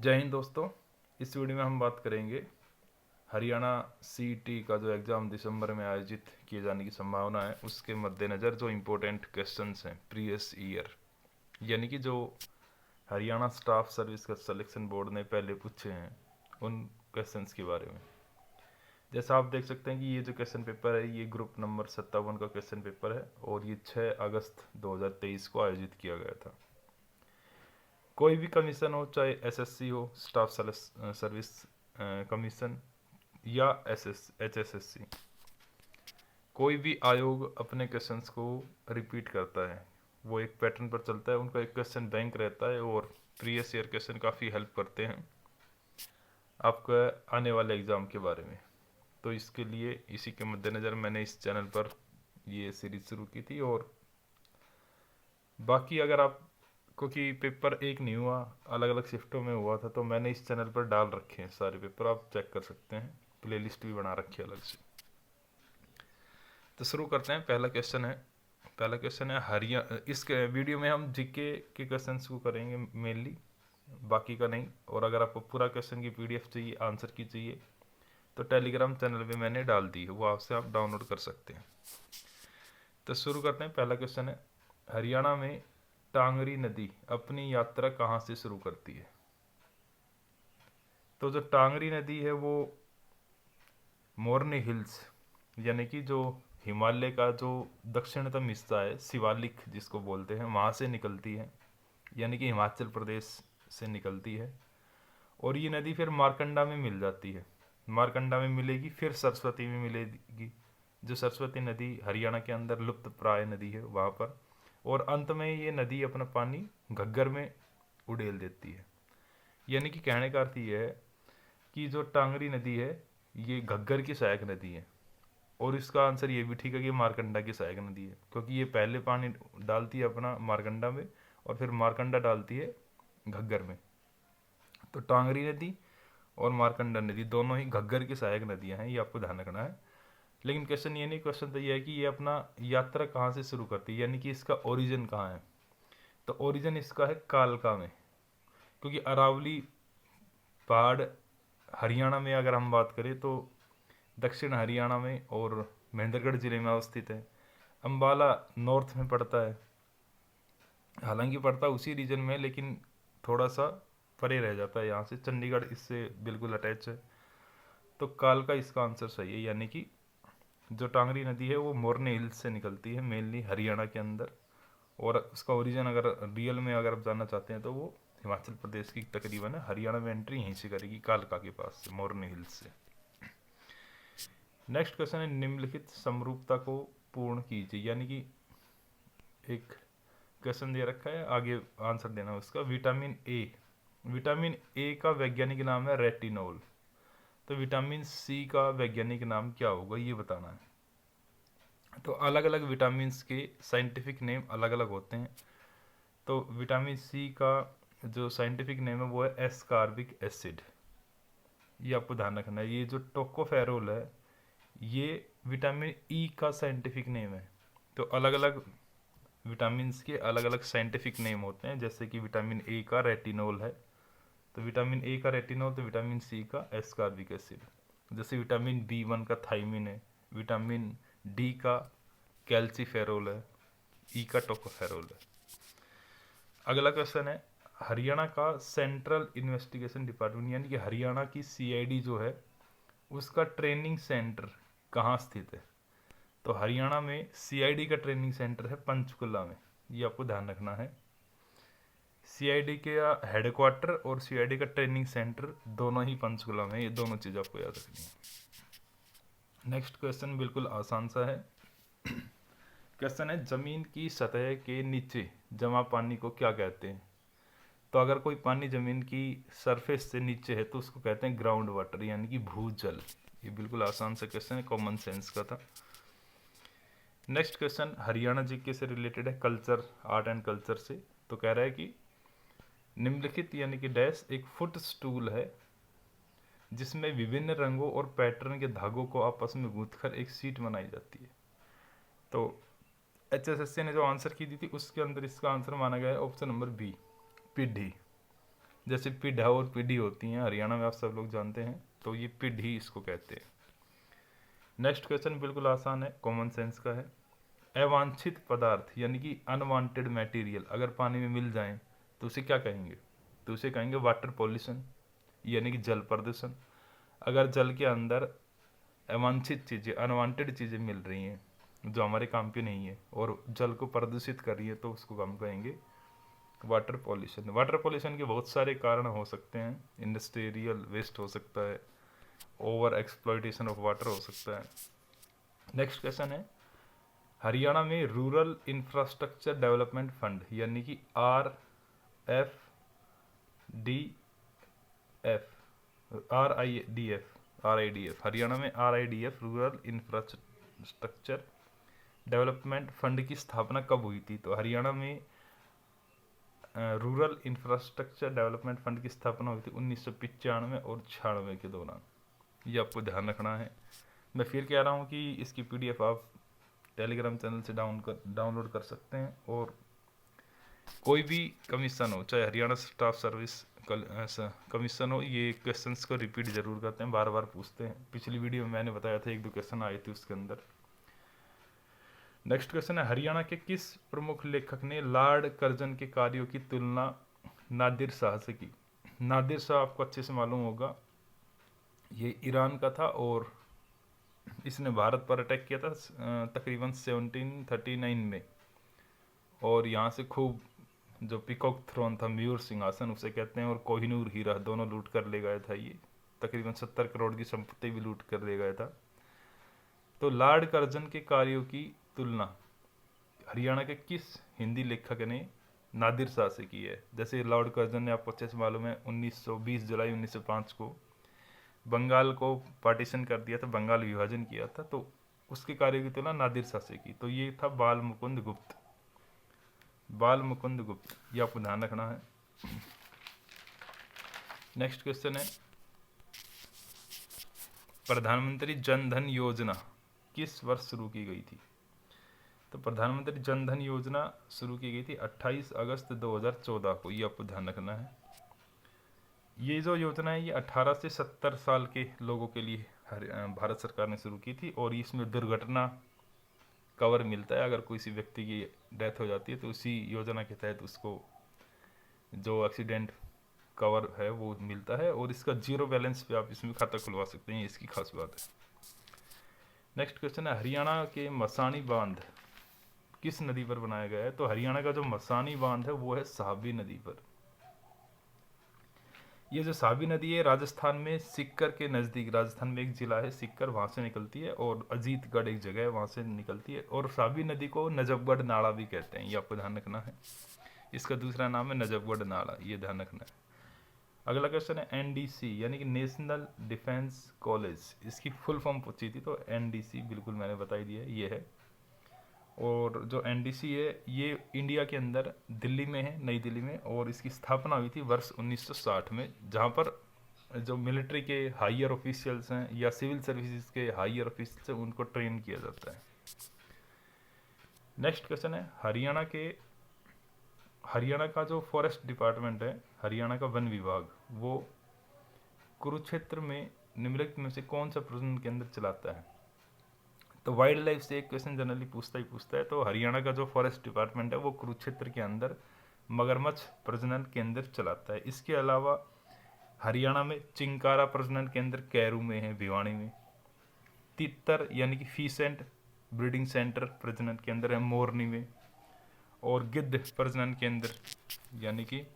जय हिंद दोस्तों। इस वीडियो में हम बात करेंगे हरियाणा सीईटी का जो एग्ज़ाम दिसंबर में आयोजित किए जाने की संभावना है उसके मद्देनज़र जो इम्पोर्टेंट क्वेश्चंस हैं प्रीवियस ईयर, यानी कि जो हरियाणा स्टाफ सर्विस का सिलेक्शन बोर्ड ने पहले पूछे हैं उन क्वेश्चंस के बारे में। जैसा आप देख सकते हैं कि ये जो क्वेश्चन पेपर है ये ग्रुप नंबर 57 का क्वेश्चन पेपर है और ये 6 अगस्त 2023 को आयोजित किया गया था। कोई भी कमीशन हो, चाहे एसएससी हो, स्टाफ सर्विस कमीशन या एचएसएससी, कोई भी आयोग अपने क्वेश्चंस को रिपीट करता है। वो एक पैटर्न पर चलता है, उनका एक क्वेश्चन बैंक रहता है और प्रीवियस ईयर क्वेश्चन काफ़ी हेल्प करते हैं आपका आने वाले एग्ज़ाम के बारे में। तो इसके लिए इसी के मद्देनज़र मैंने इस चैनल पर ये सीरीज शुरू की थी। और बाकी अगर आप क्योंकि पेपर एक नहीं हुआ, अलग अलग शिफ्टों में हुआ था, तो मैंने इस चैनल पर डाल रखे हैं सारे पेपर, आप चेक कर सकते हैं। प्लेलिस्ट भी बना रखी है अलग से। तो शुरू करते हैं। पहला क्वेश्चन है हरियाणा। इस वीडियो में हम जीके के क्वेश्चन को करेंगे मेनली, बाकी का नहीं। और अगर आपको पूरा क्वेश्चन की पीडीएफ चाहिए, आंसर की चाहिए, तो टेलीग्राम चैनल पे मैंने डाल दी है, वो आपसे आप डाउनलोड कर सकते हैं। तो शुरू करते हैं। पहला क्वेश्चन है हरियाणा में टांगरी नदी अपनी यात्रा कहाँ से शुरू करती है? तो जो टांगरी नदी है वो मोरनी हिल्स, यानी कि जो हिमालय का जो दक्षिणतम हिस्सा है, शिवालिक जिसको बोलते हैं, वहाँ से निकलती है, यानी कि हिमाचल प्रदेश से निकलती है। और ये नदी फिर मारकंडा में मिल जाती है, मारकंडा में मिलेगी, फिर सरस्वती में मिलेगी। जो सरस्वती नदी हरियाणा के अंदर लुप्त प्राय नदी है वहाँ पर। और अंत में ये नदी अपना पानी घग्गर में उड़ेल देती है। यानी कि कहने का अर्थ ये है कि जो टांगरी नदी है ये घग्गर की सहायक नदी है। और इसका आंसर ये भी ठीक है कि मारकंडा की सहायक नदी है, क्योंकि ये पहले पानी डालती है अपना मारकंडा में और फिर मारकंडा डालती है घग्गर में। तो टांगरी नदी और मारकंडा नदी दोनों ही घग्गर की सहायक नदियां हैं, ये आपको ध्यान रखना है। लेकिन क्वेश्चन ये नहीं, क्वेश्चन तो ये है कि ये अपना यात्रा कहाँ से शुरू करती है, यानी कि इसका ओरिजिन कहाँ है। तो ओरिजिन इसका है कालका में, क्योंकि अरावली पहाड़ हरियाणा में अगर हम बात करें तो दक्षिण हरियाणा में और महेंद्रगढ़ जिले में अवस्थित है। अंबाला नॉर्थ में पड़ता है, हालांकि पड़ता उसी रीजन में, लेकिन थोड़ा सा परे रह जाता है यहाँ से। चंडीगढ़ इससे बिल्कुल अटैच है। तो कालका इसका आंसर सही है, यानी कि जो टांगरी नदी है वो मोरनी हिल्स से निकलती है, मेनली हरियाणा के अंदर। और उसका ओरिजिन अगर रियल में अगर आप जानना चाहते हैं तो वो हिमाचल प्रदेश की तकरीबन है, हरियाणा में एंट्री यहीं से करेगी, कालका के पास से, मोरनी हिल्स से। नेक्स्ट क्वेश्चन है निम्नलिखित समरूपता को पूर्ण कीजिए, यानी कि एक क्वेश्चन दे रखा है, आगे आंसर देना उसका। विटामिन ए का वैज्ञानिक नाम है रेटिनोल। तो विटामिन सी का वैज्ञानिक नाम क्या होगा ये बताना है। तो अलग अलग विटामिन के साइंटिफिक नेम अलग अलग होते हैं। तो विटामिन सी का जो साइंटिफिक नेम है वो है एस्कॉर्बिक एसिड, ये आपको ध्यान रखना है। ये जो टोकोफेरोल है ये विटामिन ई का साइंटिफिक नेम है। तो अलग अलग विटामिन के अलग अलग साइंटिफिक नेम होते हैं, जैसे कि विटामिन ए का रेटिनोल है, तो विटामिन ए का रेटिनोल, तो विटामिन सी का एस्कॉर्बिक एसिड। जैसे विटामिन बी1 का थाइमिन है, विटामिन डी का कैल्सीफेरोल है, ई का टोकोफेरोल है। अगला क्वेश्चन है हरियाणा का सेंट्रल इन्वेस्टिगेशन डिपार्टमेंट, यानी कि हरियाणा की सीआईडी जो है उसका ट्रेनिंग सेंटर कहाँ स्थित है? तो हरियाणा में सीआईडी का ट्रेनिंग सेंटर है पंचकुला में, ये आपको ध्यान रखना है। सीआईडी के हेडक्वार्टर और सीआईडी का ट्रेनिंग सेंटर दोनों ही पंचकुला में, ये दोनों चीज़ आपको याद रखनी है। नेक्स्ट क्वेश्चन बिल्कुल आसान सा है। क्वेश्चन है जमीन की सतह के नीचे जमा पानी को क्या कहते हैं? तो अगर कोई पानी जमीन की सरफेस से नीचे है तो उसको कहते हैं ग्राउंड वाटर, यानी कि भूजल। ये बिल्कुल आसान सा क्वेश्चन है, कॉमन सेंस का था। नेक्स्ट क्वेश्चन हरियाणा जीके से रिलेटेड है, कल्चर, आर्ट एंड कल्चर से। तो कह रहा है कि निम्नलिखित यानी कि डैश एक फुट स्टूल है जिसमें विभिन्न रंगों और पैटर्न के धागों को आपस में गूंथकर एक सीट बनाई जाती है। तो एचएसएससी ने जो आंसर की दी थी उसके अंदर इसका आंसर माना गया है ऑप्शन नंबर बी, पीढ़ी। जैसे पिढ़ा और पीढ़ी होती हैं हरियाणा में, आप सब लोग जानते हैं, तो ये पीढ़ी इसको कहते हैं। नेक्स्ट क्वेश्चन बिल्कुल आसान है, कॉमन सेंस का है। अवांछित पदार्थ यानी कि अनवांटेड मटेरियल अगर पानी में मिल जाएं तो उसे क्या कहेंगे? तो उसे कहेंगे वाटर पॉल्यूशन यानी कि जल प्रदूषण। अगर जल के अंदर अवांछित चीज़ें, अनवांटेड चीज़ें मिल रही हैं जो हमारे काम की नहीं है और जल को प्रदूषित कर रही है, तो उसको हम कहेंगे वाटर पॉल्यूशन। वाटर पॉल्यूशन के बहुत सारे कारण हो सकते हैं, इंडस्ट्रियल वेस्ट हो सकता है, ओवर एक्सप्लॉइटेशन ऑफ वाटर हो सकता है। नेक्स्ट क्वेश्चन है, हरियाणा में रूरल इंफ्रास्ट्रक्चर डेवलपमेंट फंड यानी कि RIDF, हरियाणा में RIDF rural infrastructure development fund की स्थापना कब हुई थी? तो हरियाणा में रूरल इंफ्रास्ट्रक्चर डेवलपमेंट फंड की स्थापना हुई थी 1995 और 96 के दौरान। ये आपको ध्यान रखना है। मैं फिर कह रहा हूँ कि इसकी PDF आप टेलीग्राम चैनल से डाउनलोड कर सकते हैं, और कोई भी कमीशन हो, चाहे हरियाणा स्टाफ सर्विस कमीशन हो, ये क्वेश्चंस को रिपीट जरूर करते हैं, बार बार पूछते हैं। पिछली वीडियो में मैंने बताया था 1-2 क्वेश्चन आए थे उसके अंदर। नेक्स्ट क्वेश्चन है, हरियाणा के किस प्रमुख लेखक ने लॉर्ड कर्जन के कार्यों की तुलना नादिर शाह से की? नादिर शाह आपको अच्छे से मालूम होगा, ये ईरान का था और इसने भारत पर अटैक किया था तकरीबन 1739 में, और यहाँ से खूब जो पिकॉक थ्रोन था, मयूर सिंहासन उसे कहते हैं, और कोहिनूर हीरा दोनों लूट कर ले गया था। ये तकरीबन 70 करोड़ की संपत्ति भी लूट कर ले गया था। तो लॉर्ड कर्जन के कार्यों की तुलना हरियाणा के किस हिंदी लेखक ने नादिर शाह से की है? जैसे लॉर्ड कर्जन ने आपको अच्छे से मालूम है 20 जुलाई 1905 को बंगाल को पार्टीशन कर दिया था, बंगाल विभाजन किया था, तो उसके कार्य की तुलना नादिर शाह से की। तो ये था बाल मुकुंद गुप्त, ये आपको ध्यान रखना है। नेक्स्ट क्वेश्चन है, प्रधानमंत्री जन धन योजना किस वर्ष शुरू की गई थी? तो प्रधानमंत्री जन धन योजना शुरू की गई थी 28 अगस्त 2014 को, ये आपको ध्यान रखना है। ये जो योजना है ये 18 से 70 साल के लोगों के लिए भारत सरकार ने शुरू की थी, और इसमें दुर्घटना कवर मिलता है। अगर किसी व्यक्ति की डेथ हो जाती है तो उसी योजना के तहत उसको जो एक्सीडेंट कवर है वो मिलता है, और इसका 0 बैलेंस पे आप इसमें खाता खुलवा सकते हैं, इसकी खास बात है। नेक्स्ट क्वेश्चन है, हरियाणा के मसानी बांध किस नदी पर बनाया गया है? तो हरियाणा का जो मसानी बांध है वो है साबी नदी पर। ये जो साबी नदी है राजस्थान में सिक्कर के नज़दीक, राजस्थान में एक जिला है सिक्कर, वहाँ से निकलती है, और अजीतगढ़ एक जगह है वहाँ से निकलती है, और साबी नदी को नजफगढ़ नाला भी कहते हैं, ये आपको ध्यान रखना है। इसका दूसरा नाम है नजफगढ़ नाला, ये ध्यान रखना है। अगला क्वेश्चन है, NDC यानी कि नेशनल डिफेंस कॉलेज, इसकी फुल फॉर्म पूछी थी, तो NDC बिल्कुल मैंने बताई दिया है, ये है। और जो NDC है ये इंडिया के अंदर दिल्ली में है, नई दिल्ली में, और इसकी स्थापना हुई थी वर्ष 1960 में, जहाँ पर जो मिलिट्री के हायर ऑफिशियल्स हैं या सिविल सर्विसेज के हायर ऑफिशियल्स हैं उनको ट्रेन किया जाता है। नेक्स्ट क्वेश्चन है, हरियाणा का जो फॉरेस्ट डिपार्टमेंट है, हरियाणा का वन विभाग, वो कुरुक्षेत्र में निम्नलिखित में से कौन सा प्रजनन केंद्र चलाता है? तो वाइल्ड लाइफ से एक क्वेश्चन जनरली पूछता है। तो हरियाणा का जो फॉरेस्ट डिपार्टमेंट है वो कुरुक्षेत्र के अंदर मगरमच्छ प्रजनन केंद्र चलाता है। इसके अलावा हरियाणा में चिंकारा प्रजनन केंद्र कैरू में है, भिवानी में। तितर यानी कि फिश एंड ब्रीडिंग सेंटर प्रजनन केंद्र है मोरनी में, और गिद्ध प्रजनन केंद्र यानी कि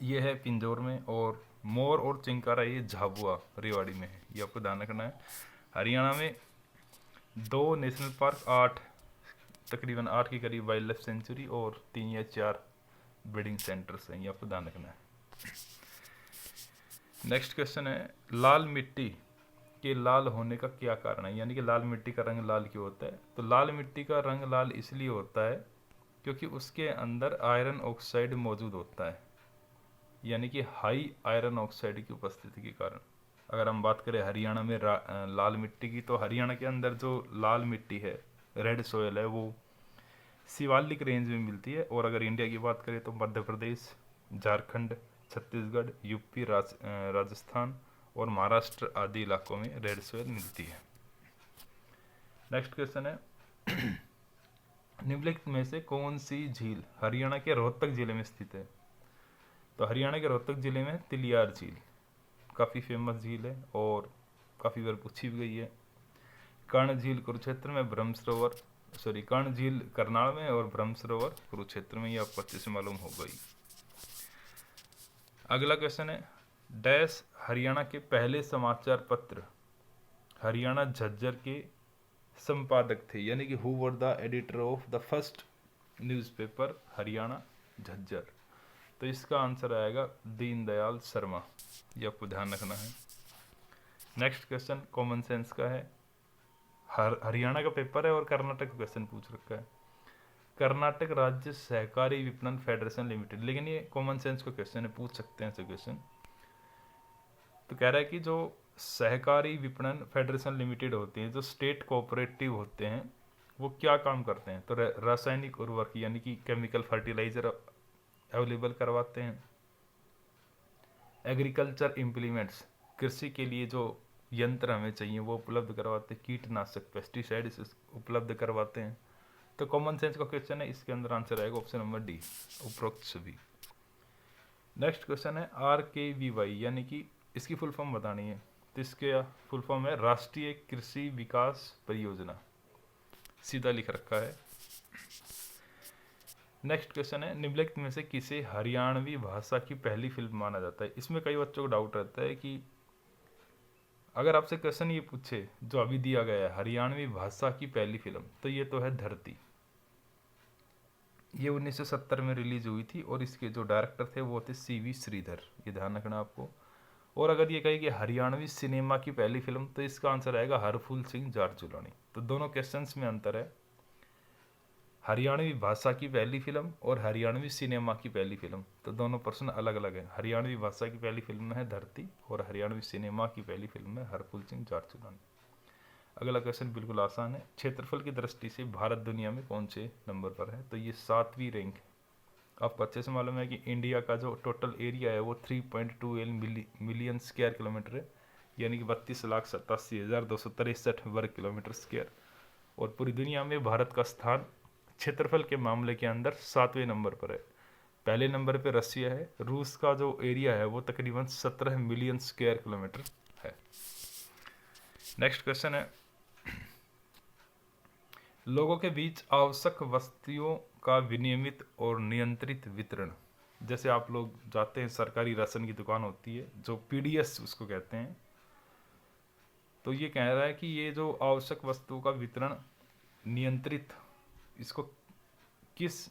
ये है पिंजौर में, और मोर और चिंकारा ये झाबुआ रेवाड़ी में है, ये आपको ध्यान रखना है। हरियाणा में 2 नेशनल पार्क, तकरीबन 8 के करीब वाइल्ड लाइफ सेंचुरी, और 3 या 4 ब्रीडिंग सेंटर्स हैं, ये आपको ध्यान रखना है। नेक्स्ट क्वेश्चन है, लाल मिट्टी के लाल होने का क्या कारण है? यानी कि लाल मिट्टी का रंग लाल क्यों होता है? तो लाल मिट्टी का रंग लाल इसलिए होता है क्योंकि उसके अंदर आयरन ऑक्साइड मौजूद होता है, यानी कि हाई आयरन ऑक्साइड की उपस्थिति के कारण। अगर हम बात करें हरियाणा में लाल मिट्टी की, तो हरियाणा के अंदर जो लाल मिट्टी है, रेड सोयल है, वो शिवालिक रेंज में मिलती है। और अगर इंडिया की बात करें तो मध्य प्रदेश, झारखंड, छत्तीसगढ़, यूपी, राजस्थान और महाराष्ट्र आदि इलाकों में रेड सोयल मिलती है। नेक्स्ट क्वेश्चन है निम्नलिखित में से कौन सी झील हरियाणा के रोहतक जिले में स्थित है? तो हरियाणा के रोहतक जिले में तिलियार झील काफ़ी फेमस झील है और काफ़ी बार पूछी भी गई है। कर्ण झील कुरुक्षेत्र में, कर्ण झील करनाल में और ब्रह्म सरोवर कुरुक्षेत्र में, ये आपको अच्छे से मालूम हो गई। अगला क्वेश्चन है डैश हरियाणा के पहले समाचार पत्र हरियाणा झज्जर के संपादक थे, यानी कि who were the editor of the first newspaper Haryana Jhajjar? तो इसका आंसर आएगा दीनदयाल शर्मा, ये आपको ध्यान रखना है। नेक्स्ट क्वेश्चन कॉमन सेंस का है। हरियाणा का पेपर है और कर्नाटक का क्वेश्चन पूछ रखा है। कर्नाटक राज्य सहकारी विपणन फेडरेशन लिमिटेड, लेकिन ये कॉमन सेंस का क्वेश्चन है, पूछ सकते हैं ऐसे क्वेश्चन। तो कह रहा है कि जो सहकारी विपणन फेडरेशन लिमिटेड होती है, जो स्टेट कोऑपरेटिव होते हैं, वो क्या काम करते हैं? तो रासायनिक उर्वरक यानी कि केमिकल फर्टिलाइजर अवेलेबल करवाते हैं। एग्रीकल्चर इम्प्लीमेंट्स, कृषि के लिए जो यंत्र हमें चाहिए वो उपलब्ध करवाते हैं। कीटनाशक पेस्टिसाइड उपलब्ध करवाते हैं। तो कॉमन सेंस का क्वेश्चन है, इसके अंदर आंसर आएगा ऑप्शन नंबर डी, उपरोक्त सभी। नेक्स्ट क्वेश्चन है RKVY, यानी कि इसकी फुल फॉर्म बतानी है। तो इसके फुल फॉर्म है राष्ट्रीय कृषि विकास परियोजना, सीधा लिख रखा है। नेक्स्ट क्वेश्चन है निम्नलिखित में से किसे हरियाणवी भाषा की पहली फिल्म माना जाता है? इसमें कई बच्चों को डाउट रहता है कि अगर आपसे क्वेश्चन ये पूछे जो अभी दिया गया है हरियाणवी भाषा की पहली फिल्म, तो ये तो है धरती। ये 1970 में रिलीज हुई थी और इसके जो डायरेक्टर थे वो थे CV श्रीधर, ये ध्यान रखना आपको। और अगर ये कहे कि हरियाणवी सिनेमा की पहली फिल्म, तो इसका आंसर आएगा हरफूल सिंह जारजुलानी। तो दोनों क्वेश्चंस में अंतर है, हरियाणवी भाषा की पहली फिल्म और हरियाणवी सिनेमा की पहली फिल्म, तो दोनों प्रश्न अलग अलग है। हरियाणवी भाषा की पहली फिल्म है धरती और हरियाणवी सिनेमा की पहली फिल्म है हरफूल सिंह जारजुलानी। अगला क्वेश्चन बिल्कुल आसान है। क्षेत्रफल की दृष्टि से भारत दुनिया में कौन से नंबर पर है? तो ये 7वीं रैंक है। आपको अच्छे से मालूम है कि इंडिया का जो टोटल एरिया है वो 3.2 मिलियन स्क्वायर किलोमीटर है, यानी कि 32,87,263 वर्ग किलोमीटर स्क्वायर। और पूरी दुनिया में भारत का स्थान क्षेत्रफल के मामले के अंदर 7वें नंबर पर है। पहले नंबर पर रसिया है। रूस का जो एरिया है वो तकरीबन 17 मिलियन स्क्वायर किलोमीटर है। नेक्स्ट क्वेश्चन है लोगों के बीच आवश्यक वस्तुओं का विनियमित और नियंत्रित वितरण। जैसे आप लोग जाते हैं, सरकारी राशन की दुकान होती है जो PDS उसको कहते हैं। तो ये कह रहा है कि ये जो आवश्यक वस्तुओं का वितरण नियंत्रित, इसको किस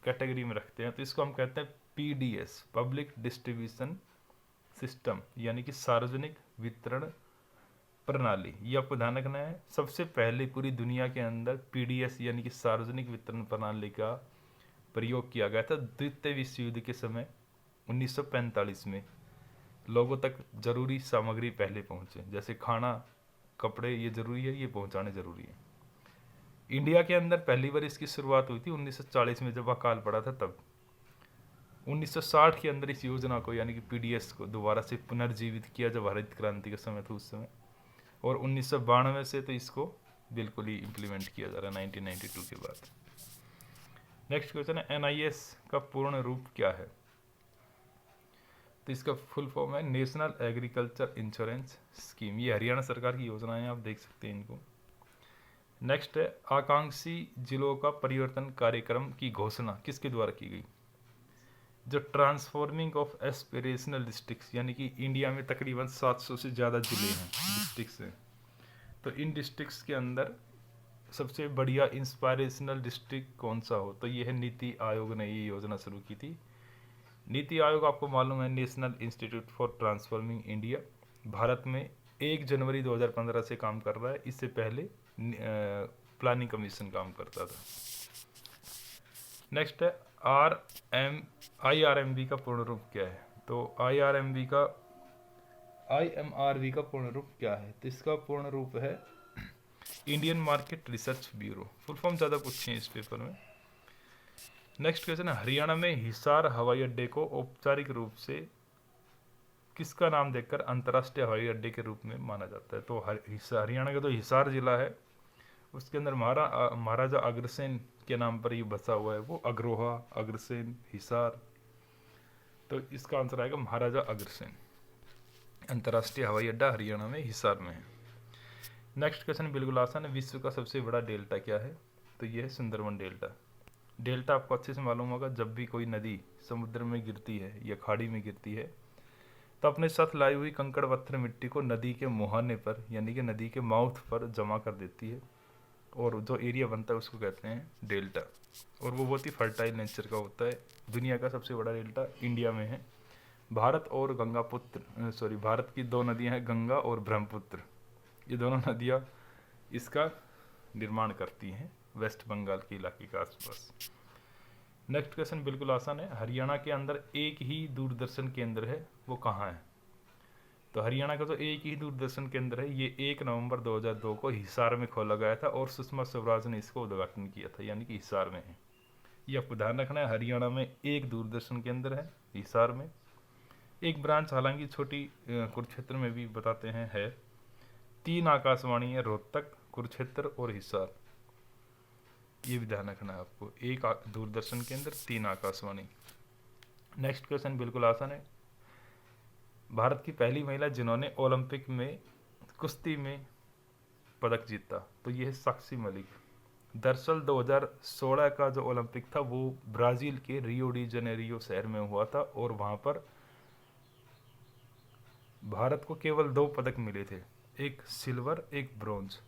कैटेगरी में रखते हैं? तो इसको हम कहते हैं PDS, पब्लिक डिस्ट्रीब्यूशन सिस्टम, यानी कि सार्वजनिक वितरण प्रणाली। ये आपको ध्यान रखना है। सबसे पहले पूरी दुनिया के अंदर PDS यानी कि सार्वजनिक वितरण प्रणाली का प्रयोग किया गया था द्वितीय विश्व युद्ध के समय 1945 में। लोगों तक जरूरी सामग्री पहले पहुंचे, जैसे खाना, कपड़े, ये जरूरी है, ये पहुंचाने जरूरी है। इंडिया के अंदर पहली बार इसकी शुरुआत हुई थी 1940 में, जब अकाल पड़ा था तब। 1960 के अंदर इस योजना को यानी कि PDS को दोबारा से पुनर्जीवित किया जब हरित क्रांति का समय था उस समय। और 1992 से तो इसको बिल्कुल ही इम्प्लीमेंट किया जा रहा है 1992 के बाद। नेक्स्ट क्वेश्चन है NIS का पूर्ण रूप क्या है? तो इसका फुल फॉर्म है नेशनल एग्रीकल्चर इंश्योरेंस स्कीम। ये हरियाणा सरकार की योजना है, आप देख सकते हैं इनको। नेक्स्ट है आकांक्षी जिलों का परिवर्तन कार्यक्रम की घोषणा किसके द्वारा की गई? जो ट्रांसफॉर्मिंग ऑफ एस्पिरेशनल डिस्ट्रिक्ट्स, यानी कि इंडिया में तकरीबन 700 से ज़्यादा जिले हैं, डिस्ट्रिक्ट्स हैं। तो इन डिस्ट्रिक्ट्स के अंदर सबसे बढ़िया इंस्पायरेशनल डिस्ट्रिक्ट कौन सा हो? तो ये है नीति आयोग ने ये योजना शुरू की थी। नीति आयोग आपको मालूम है national institute for transforming India, Bharat में 1 जनवरी 2015 से काम कर रहा है। इससे पहले प्लानिंग कमीशन काम करता था। नेक्स्ट है IRMB का पूर्ण रूप क्या है? तो IMRV का पूर्ण रूप क्या है? तो इसका पूर्ण रूप है Indian market research bureau. Full form ज़्यादा पूछे हैं इस पेपर में। नेक्स्ट क्वेश्चन है, हरियाणा में हिसार हवाई अड्डे को औपचारिक रूप से किसका नाम देकर अंतर्राष्ट्रीय हवाई अड्डे के रूप में माना जाता है? तो हरियाणा का जो हिसार जिला है उसके अंदर महाराजा अग्रसेन के नाम पर ये बसा हुआ है, वो अग्रोहा, अग्रसेन, हिसार। तो इसका आंसर आएगा महाराजा अग्रसेन। अंतर्राष्ट्रीय हवाई अड्डा हरियाणा में हिसार में है। नेक्स्ट क्वेश्चन बिल्कुल आसान है, विश्व का सबसे बड़ा डेल्टा क्या है? तो ये है सुंदरवन डेल्टा। डेल्टा आपको अच्छे से मालूम होगा, जब भी कोई नदी समुद्र में गिरती है या खाड़ी में गिरती है तो अपने साथ लाई हुई कंकड़ पत्थर मिट्टी को नदी के मुहाने पर यानी कि नदी के माउथ पर जमा कर देती है, और जो एरिया बनता है उसको कहते हैं डेल्टा, और वो बहुत ही फर्टाइल नेचर का होता है। दुनिया का सबसे बड़ा डेल्टा इंडिया में है। भारत और भारत की दो नदियां हैं, गंगा और ब्रह्मपुत्र। ये दोनों नदियां इसका निर्माण करती हैं वेस्ट बंगाल के इलाके के आसपास। नेक्स्ट क्वेश्चन बिल्कुल आसान है, हरियाणा के अंदर एक ही दूरदर्शन केंद्र है, वो कहाँ है? तो हरियाणा का जो एक ही दूरदर्शन केंद्र है ये 1 नवंबर 2002 को हिसार में खोला गया था, और सुषमा स्वराज ने इसको उद्घाटन किया था, यानी कि हिसार में है। ये आपको ध्यान रखना है, हरियाणा में एक दूरदर्शन केंद्र है हिसार में। एक ब्रांच हालांकि छोटी कुरुक्षेत्र में भी बताते हैं है। 3 आकाशवाणी है, रोहतक, कुरुक्षेत्र और हिसार। ये भी ध्यान रखना है आपको, एक दूरदर्शन केंद्र, 3 आकाशवाणी। नेक्स्ट क्वेश्चन बिल्कुल आसान है, भारत की पहली महिला जिन्होंने ओलंपिक में कुश्ती में पदक जीता, तो ये है साक्षी मलिक। दरअसल 2016 का जो ओलंपिक था वो ब्राजील के रियो डी जनेरियो शहर में हुआ था, और वहाँ पर भारत को केवल 2 पदक मिले थे, एक सिल्वर एक ब्रोंज।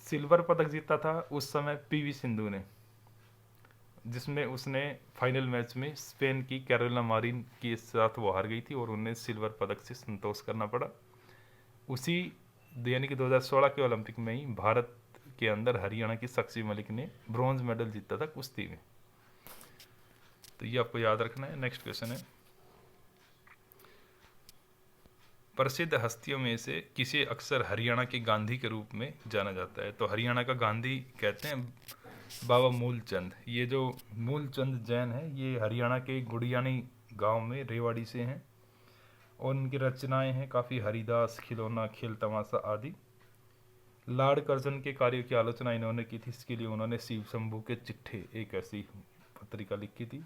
सिल्वर पदक जीता था उस समय पीवी सिंधु ने, जिसमें उसने फाइनल मैच में स्पेन की कैरोलिना मारिन के साथ वो हार गई थी, और उन्हें सिल्वर पदक से संतोष करना पड़ा। उसी यानी कि 2016 के ओलंपिक में ही भारत के अंदर हरियाणा की साक्षी मलिक ने ब्रॉन्ज मेडल जीता था कुश्ती में। तो ये आपको याद रखना है। नेक्स्ट क्वेश्चन है, प्रसिद्ध हस्तियों में से किसे अक्सर हरियाणा के गांधी के रूप में जाना जाता है? तो हरियाणा का गांधी कहते हैं बाबा मूलचंद। ये जो मूलचंद जैन है ये हरियाणा के गुड़ियानी गांव में रेवाड़ी से हैं, और उनकी रचनाएं हैं काफ़ी, हरिदास, खिलौना, खेल तमाशा आदि। लॉर्ड कर्जन के कार्यों की आलोचना इन्होंने की थी, इसके लिए उन्होंने शिव शंभू के चिट्ठे एक ऐसी पत्रिका लिखी थी,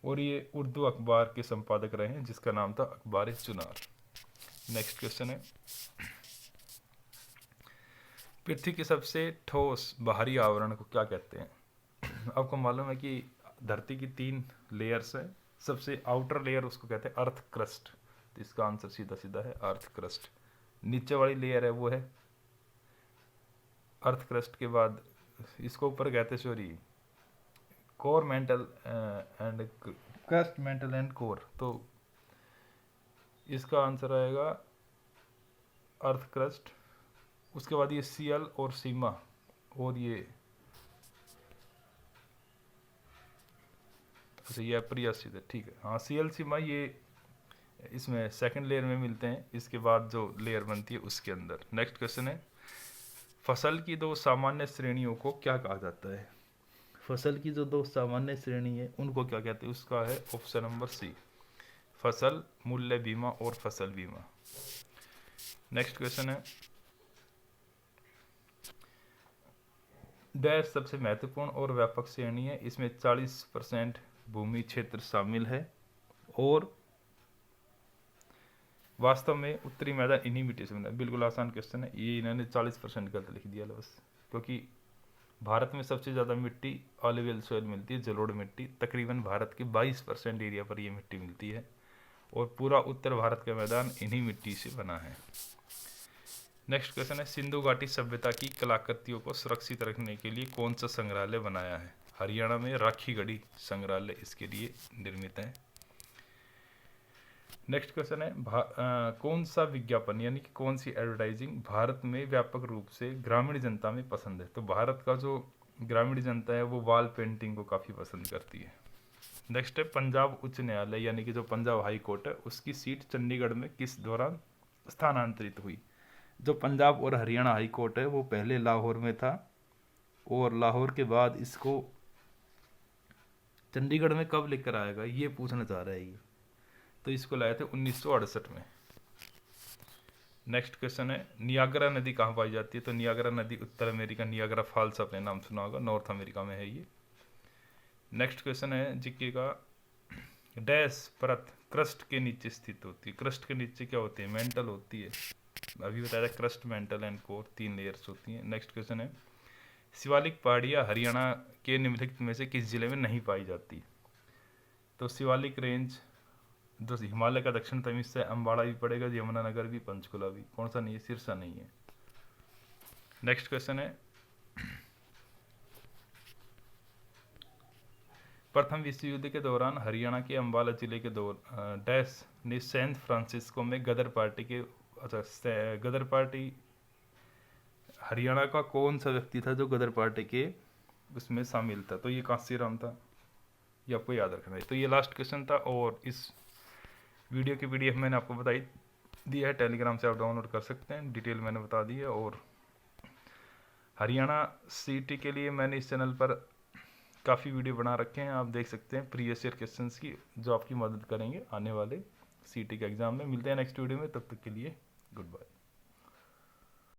और ये उर्दू अखबार के संपादक रहे हैं जिसका नाम था अखबार चुनार। नेक्स्ट क्वेश्चन है, पृथ्वी के सबसे ठोस बाहरी आवरण को क्या कहते हैं? आपको मालूम है कि धरती की 3 लेयर्स हैं, सबसे आउटर लेयर उसको कहते हैं अर्थ क्रस्ट। तो इसका आंसर सीधा सीधा है अर्थ क्रस्ट। नीचे वाली लेयर है वो है अर्थ क्रस्ट के बाद इसको ऊपर कहते हैं core mantle and crust, mental and core. तो इसका आंसर आएगा अर्थ क्रस्ट। उसके बाद ये सीएल और सीमा, और ये अच्छा ये अप्रियासित है, ठीक है। हाँ, सीएल सीमा ये इसमें सेकंड लेयर में मिलते हैं, इसके बाद जो लेयर बनती है उसके अंदर। नेक्स्ट क्वेश्चन है, फसल की 2 सामान्य श्रेणियों को क्या कहा जाता है? फसल की जो 2 सामान्य श्रेणी है उनको क्या कहते हैं? उसका है ऑप्शन नंबर सी, फसल मूल्य बीमा और फसल बीमा। नेक्स्ट क्वेश्चन है, डैश सबसे महत्वपूर्ण और व्यापक श्रेणी है, इसमें 40% भूमि क्षेत्र शामिल है, और वास्तव में उत्तरी मैदान इन्हीं मिट्टी से बना है। बिल्कुल आसान क्वेश्चन है, ये इन्होंने 40% गलत लिख दिया बस, क्योंकि भारत में सबसे ज़्यादा मिट्टी ऑलिवियल सॉइल मिलती है, जलोढ़ मिट्टी। तकरीबन भारत के 22% एरिया पर ये मिट्टी मिलती है, और पूरा उत्तर भारत का मैदान इन्हीं मिट्टी से बना है। नेक्स्ट क्वेश्चन है, सिंधु घाटी सभ्यता की कलाकृतियों को सुरक्षित रखने के लिए कौन सा संग्रहालय बनाया है? हरियाणा में राखीगढ़ी संग्रहालय इसके लिए निर्मित है। नेक्स्ट क्वेश्चन है, कौन सा विज्ञापन यानी कि कौन सी एडवर्टाइजिंग भारत में व्यापक रूप से ग्रामीण जनता में पसंद है? तो भारत का जो ग्रामीण जनता है वो वॉल पेंटिंग को काफ़ी पसंद करती है। नेक्स्ट है, पंजाब उच्च न्यायालय यानी कि जो पंजाब हाई कोर्ट है उसकी सीट चंडीगढ़ में किस दौरान स्थानांतरित हुई? जो पंजाब और हरियाणा हाई कोर्ट है वो पहले लाहौर में था, और लाहौर के बाद इसको चंडीगढ़ में कब लेकर आएगा, ये पूछना चाह रहा है ये। तो इसको लाए थे 1968 में। नेक्स्ट क्वेश्चन है नियाग्रा नदी कहाँ पाई जाती है? तो नियाग्रा नदी उत्तर अमेरिका, नियाग्रा फॉल्स आपने नाम सुना होगा, नॉर्थ अमेरिका में है ये। नेक्स्ट क्वेश्चन है जीके का, डैश परत क्रस्ट के नीचे स्थित होती है? क्रस्ट के नीचे क्या होती है? मेंटल होती है। अभी बताया था crust, mental and core, 3 layers होती हैं। नेक्स्ट क्वेश्चन है शिवालिक पहाड़ियाँ हरियाणा के निम्नलिखित में से किस जिले में नहीं पाई जाती? तो शिवालिक रेंज जो हिमालय का दक्षिणतम हिस्सा है, अम्बाड़ा भी पड़ेगा, यमुनानगर भी, पंचकुला भी। कौन सा नहीं है? सिरसा नहीं है। नेक्स्ट क्वेश्चन है प्रथम विश्व युद्ध के दौरान हरियाणा के अम्बाला जिले के डैश ने सैन फ्रांसिस्को में गदर पार्टी के, अच्छा गदर पार्टी, हरियाणा का कौन सा व्यक्ति था जो गदर पार्टी के उसमें शामिल था? तो ये कांसीराम था, ये आपको याद रखना है। तो ये लास्ट क्वेश्चन था और इस वीडियो की पीडीएफ मैंने आपको बताई दी है, टेलीग्राम से आप डाउनलोड कर सकते हैं, डिटेल मैंने बता दी है। और हरियाणा सीटी के लिए मैंने इस चैनल पर काफ़ी वीडियो बना रखे हैं, आप देख सकते हैं प्रीवियस ईयर क्वेश्चंस की, जो आपकी मदद करेंगे आने वाले सीटी के एग्ज़ाम में। मिलते हैं नेक्स्ट वीडियो में, तब तक के लिए गुड बाय।